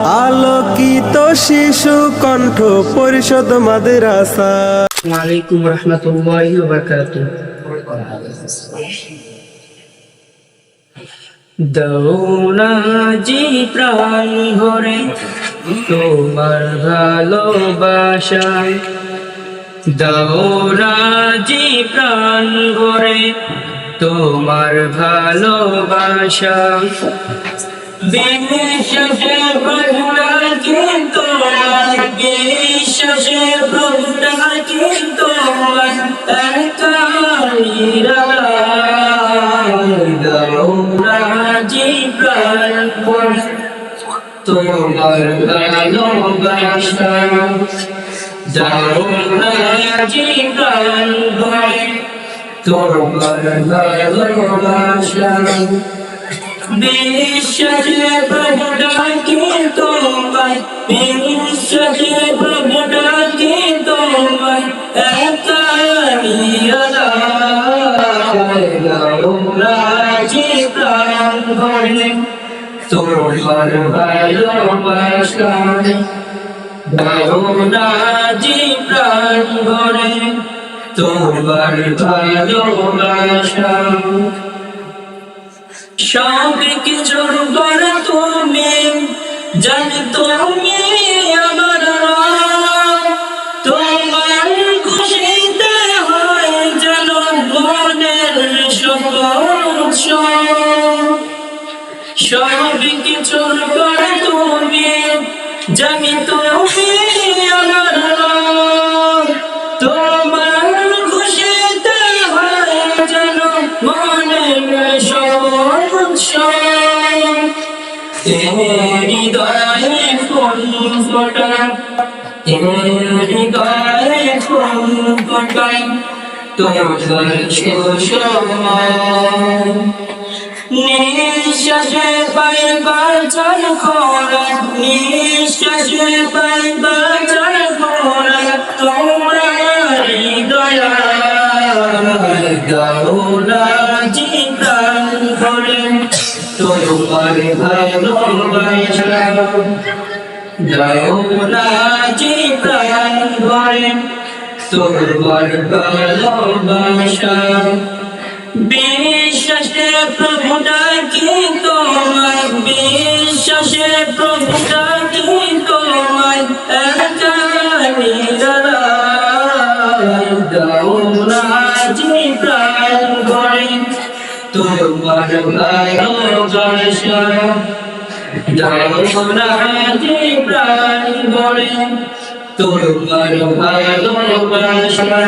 আলোকিত শিশু কণ্ঠ পরিষদ মাদ্রাসা। আসসালামু আলাইকুম ওয়া রাহমাতুল্লাহি ওয়া বারাকাতুহু। দৌনা জি প্রাণ ভরে তোমার ভালোবাসায়, দৌনা জি প্রাণ ভরে তোমার ভালোবাসা। বিশ্বাসে প্রভুরা কিন্তু বিশ্বাসে প্রভুরা কিন্তু জি প্রাণ ভরে তোমার ভালোবাসা, জি প্রাণ ভরে তোমার ভালোবাসা। বিশ্বাসে প্রভুরা কিন্তু বিশ্বাসে প্রভুরা কিন্তু জি প্রাণ ভরে তোমার ভালোবাসা, জি প্রাণ ভরে তোমার ভালোবাসা। সব কিছুর পর তুমি জানি, তুমি আমার তোমার খুশিতে হয় যেন মনের সমস্যা। সব কিছুর পর তুমি জানি, তুমি আমার তোমার খুশিতে হয় যেন মনের সমস্যা। হৃদয়ে ফুল ফোটা, হৃদয়ে ফুল ফোটাই তোমার সুষমায়। নিঃশ্বাসে পাইবার চার খোরা, নিঃশ্বাসে পাইবার চার খোরা তোমরা হৃদয়া। দৌনা জি প্রাণ ভরে তোমার ভালোবাসা, দৌনা জি প্রাণ ভরে তোমার ভালোবাসা। বিশ্বাসে প্রভু ডাকি তোমায়, বিশ্বাসে প্রভু ডাকি তোমায় দৌনা জি প্রাণ ভরে তোমার ভালোবাসা, দৌনা জি প্রাণ ভরে তোমার ভালোবাসা।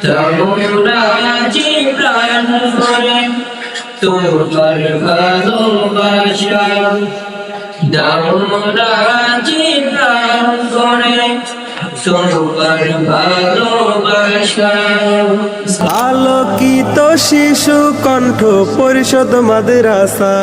দৌনা জি প্রাণ ভরে তোমার ভালোবাসা, দৌনা জি প্রাণ ভরে তোমার ভালোবাসা। আলোকিত শিশু কণ্ঠ পরিষদ মাদ্রাসা।